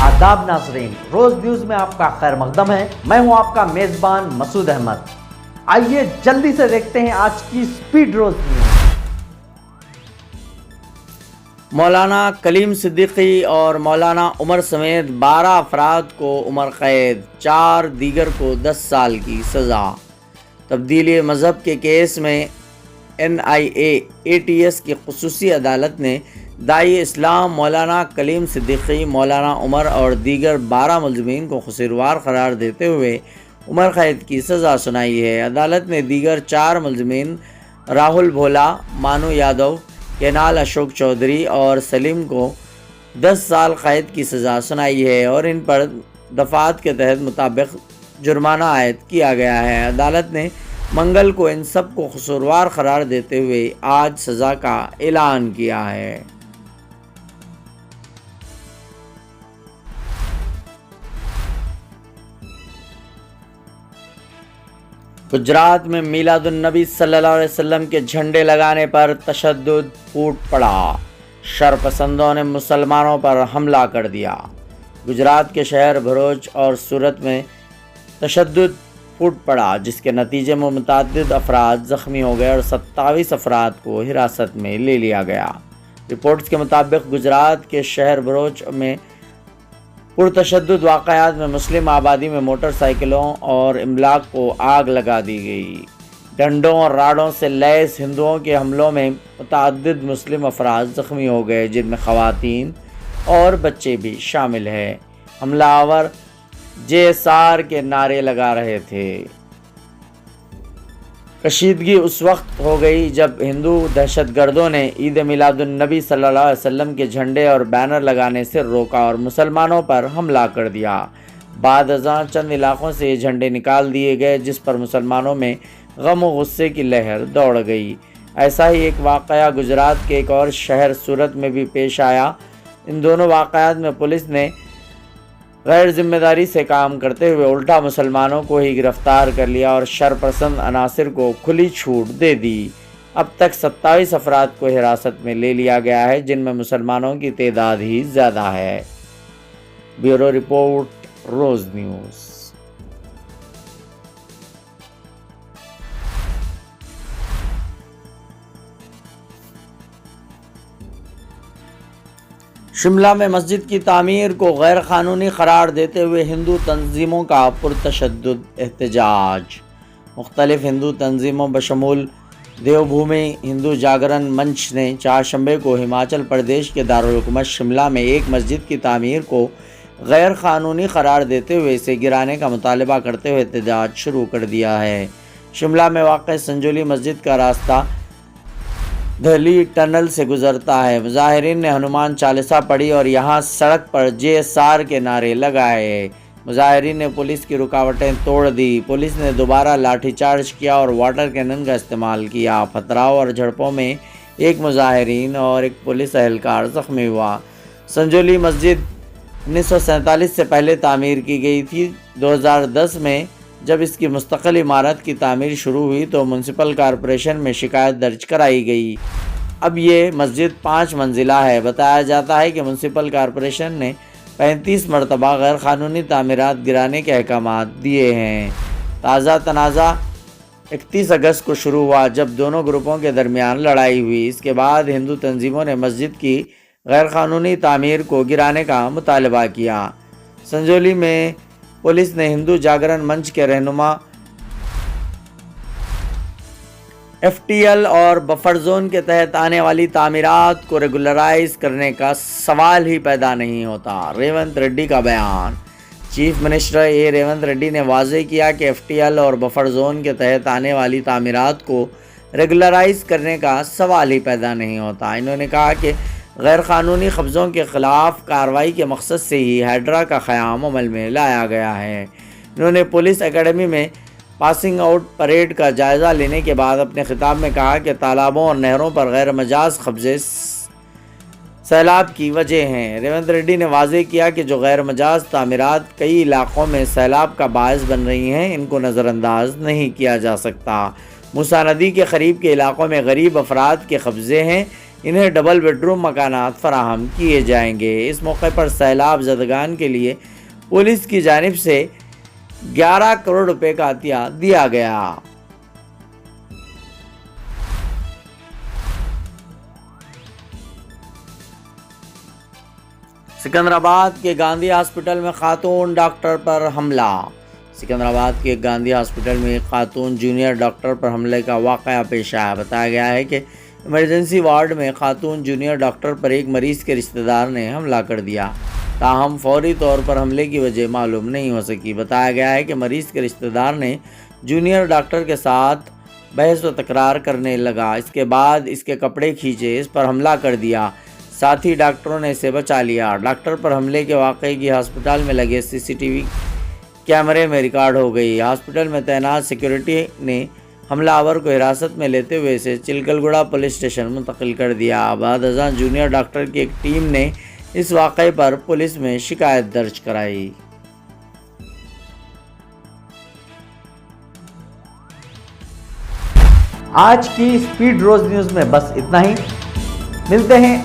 آداب ناظرین، روز نیوز میں آپ کا خیر مقدم ہے۔ میں ہوں آپ کا میزبان مسعود احمد۔ آئیے جلدی سے دیکھتے ہیں آج کی سپیڈ روز نیوز۔ مولانا کلیم صدیقی اور مولانا عمر سمیت 12 افراد کو عمر قید، 4 دیگر کو 10 سال کی سزا۔ تبدیلی مذہب کے کیس میں NIA-ATS کی خصوصی عدالت نے داعی اسلام مولانا کلیم صدیقی، مولانا عمر اور دیگر 12 ملزمین کو قصوروار قرار دیتے ہوئے عمر قید کی سزا سنائی ہے۔ عدالت نے دیگر 4 ملزمین راہل بھولا، مانو یادو، کینال اشوک چودھری اور سلیم کو 10 سال قید کی سزا سنائی ہے اور ان پر دفعات کے تحت مطابق جرمانہ عائد کیا گیا ہے۔ عدالت نے منگل کو ان سب کو قصوروار قرار دیتے ہوئے آج سزا کا اعلان کیا ہے۔ گجرات میں میلاد النبی صلی اللہ علیہ وسلم کے جھنڈے لگانے پر تشدد پھوٹ پڑا، شرپسندوں نے مسلمانوں پر حملہ کر دیا۔ گجرات کے شہر بھروچ اور سورت میں تشدد پھوٹ پڑا، جس کے نتیجے میں متعدد افراد زخمی ہو گئے اور 27 افراد کو حراست میں لے لیا گیا۔ رپورٹس کے مطابق گجرات کے شہر بھروچ میں پرتشدد واقعات میں مسلم آبادی میں موٹر سائیکلوں اور املاک کو آگ لگا دی گئی۔ ڈنڈوں اور راڑوں سے لیس ہندوؤں کے حملوں میں متعدد مسلم افراد زخمی ہو گئے، جن میں خواتین اور بچے بھی شامل ہیں۔ حملہ آور JSR کے نعرے لگا رہے تھے۔ کشیدگی اس وقت ہو گئی جب ہندو دہشت گردوں نے عید میلاد النبی صلی اللہ علیہ وسلم کے جھنڈے اور بینر لگانے سے روکا اور مسلمانوں پر حملہ کر دیا۔ بعد ازاں چند علاقوں سے یہ جھنڈے نکال دیے گئے، جس پر مسلمانوں میں غم و غصے کی لہر دوڑ گئی۔ ایسا ہی ایک واقعہ گجرات کے ایک اور شہر سورت میں بھی پیش آیا۔ ان دونوں واقعات میں پولیس نے غیر ذمہ داری سے کام کرتے ہوئے الٹا مسلمانوں کو ہی گرفتار کر لیا اور شرپسند عناصر کو کھلی چھوٹ دے دی۔ اب تک 27 افراد کو حراست میں لے لیا گیا ہے، جن میں مسلمانوں کی تعداد ہی زیادہ ہے۔ بیورو رپورٹ، روز نیوز۔ شملہ میں مسجد کی تعمیر کو غیر قانونی قرار دیتے ہوئے ہندو تنظیموں کا پرتشدد احتجاج۔ مختلف ہندو تنظیموں بشمول دیو بھومی ہندو جاگرن منچ نے چہارشنبے کو ہماچل پردیش کے دارالحکومت شملہ میں ایک مسجد کی تعمیر کو غیر قانونی قرار دیتے ہوئے اسے گرانے کا مطالبہ کرتے ہوئے احتجاج شروع کر دیا ہے۔ شملہ میں واقع سنجولی مسجد کا راستہ دہلی ٹنل سے گزرتا ہے۔ مظاہرین نے ہنومان چالیسا پڑھی اور یہاں سڑک پر JSR کے نعرے لگائے۔ مظاہرین نے پولیس کی رکاوٹیں توڑ دی۔ پولیس نے دوبارہ لاٹھی چارج کیا اور واٹر کینن کا استعمال کیا۔ پتھراؤ اور جھڑپوں میں ایک مظاہرین اور ایک پولیس اہلکار زخمی ہوا۔ سنجولی مسجد 1947 سے پہلے تعمیر کی گئی تھی۔ 2010 میں جب اس کی مستقل عمارت کی تعمیر شروع ہوئی تو میونسپل کارپوریشن میں شکایت درج کرائی گئی۔ اب یہ مسجد 5 منزلہ ہے۔ بتایا جاتا ہے کہ میونسپل کارپوریشن نے 35 مرتبہ غیر قانونی تعمیرات گرانے کے احکامات دیے ہیں۔ تازہ تنازع 31 اگست کو شروع ہوا، جب دونوں گروپوں کے درمیان لڑائی ہوئی۔ اس کے بعد ہندو تنظیموں نے مسجد کی غیر قانونی تعمیر کو گرانے کا مطالبہ کیا۔ سنجولی میں پولیس نے ہندو جاگرن منچ کے رہنما FTL اور بفر زون کے تحت آنے والی تعمیرات کو ریگولرائز کرنے کا سوال ہی پیدا نہیں ہوتا۔ ریونت ریڈی کا بیان۔ چیف منسٹر ریونت ریڈی نے واضح کیا کہ FTL اور بفر زون کے تحت آنے والی تعمیرات کو ریگولرائز کرنے کا سوال ہی پیدا نہیں ہوتا۔ انہوں نے کہا کہ غیر قانونی قبضوں کے خلاف کارروائی کے مقصد سے ہی ہائیڈرا کا قیام عمل میں لایا گیا ہے۔ انہوں نے پولیس اکیڈمی میں پاسنگ آؤٹ پریڈ کا جائزہ لینے کے بعد اپنے خطاب میں کہا کہ تالابوں اور نہروں پر غیر مجاز قبضے سیلاب کی وجہ ہیں۔ ریونت ریڈی نے واضح کیا کہ جو غیر مجاز تعمیرات کئی علاقوں میں سیلاب کا باعث بن رہی ہیں، ان کو نظر انداز نہیں کیا جا سکتا۔ موسیٰ ندی کے قریب کے علاقوں میں غریب افراد کے قبضے ہیں۔ انہیں ڈبل بیڈ روم مکانات فراہم کیے جائیں گے۔ اس موقع پر سیلاب زدگان کے لیے پولیس کی جانب سے 11 کروڑ روپے کا عطیہ دیا گیا۔ سکندرآباد کے گاندھی ہاسپٹل میں خاتون ڈاکٹر پر حملہ۔ سکندرآباد کے گاندھی ہاسپٹل میں ایک خاتون جونیئر ڈاکٹر پر حملے کا واقعہ پیش آیا۔ بتایا گیا ہے کہ ایمرجنسی وارڈ میں خاتون جونیئر ڈاکٹر پر ایک مریض کے رشتہ دار نے حملہ کر دیا، تاہم فوری طور پر حملے کی وجہ معلوم نہیں ہو سکی۔ بتایا گیا ہے کہ مریض کے رشتہ دار نے جونیئر ڈاکٹر کے ساتھ بحث و تکرار کرنے لگا، اس کے بعد اس کے کپڑے کھینچے، اس پر حملہ کر دیا، ساتھ ہی ڈاکٹروں نے اسے بچا لیا۔ ڈاکٹر پر حملے کے واقعے کی ہسپتال میں لگے CCTV کیمرے میں ریکارڈ ہو گئی۔ ہاسپٹل میں تعینات سیکیورٹی نے حملہ آور کو حراست میں لیتے ہوئے اسے چلکل گڑھا پولیس اسٹیشن منتقل کر دیا۔ بعد ازاں جونیئر ڈاکٹر کی ایک ٹیم نے اس واقعے پر پولیس میں شکایت درج کرائی۔ آج کی اسپیڈ روز نیوز میں بس اتنا ہی، ملتے ہیں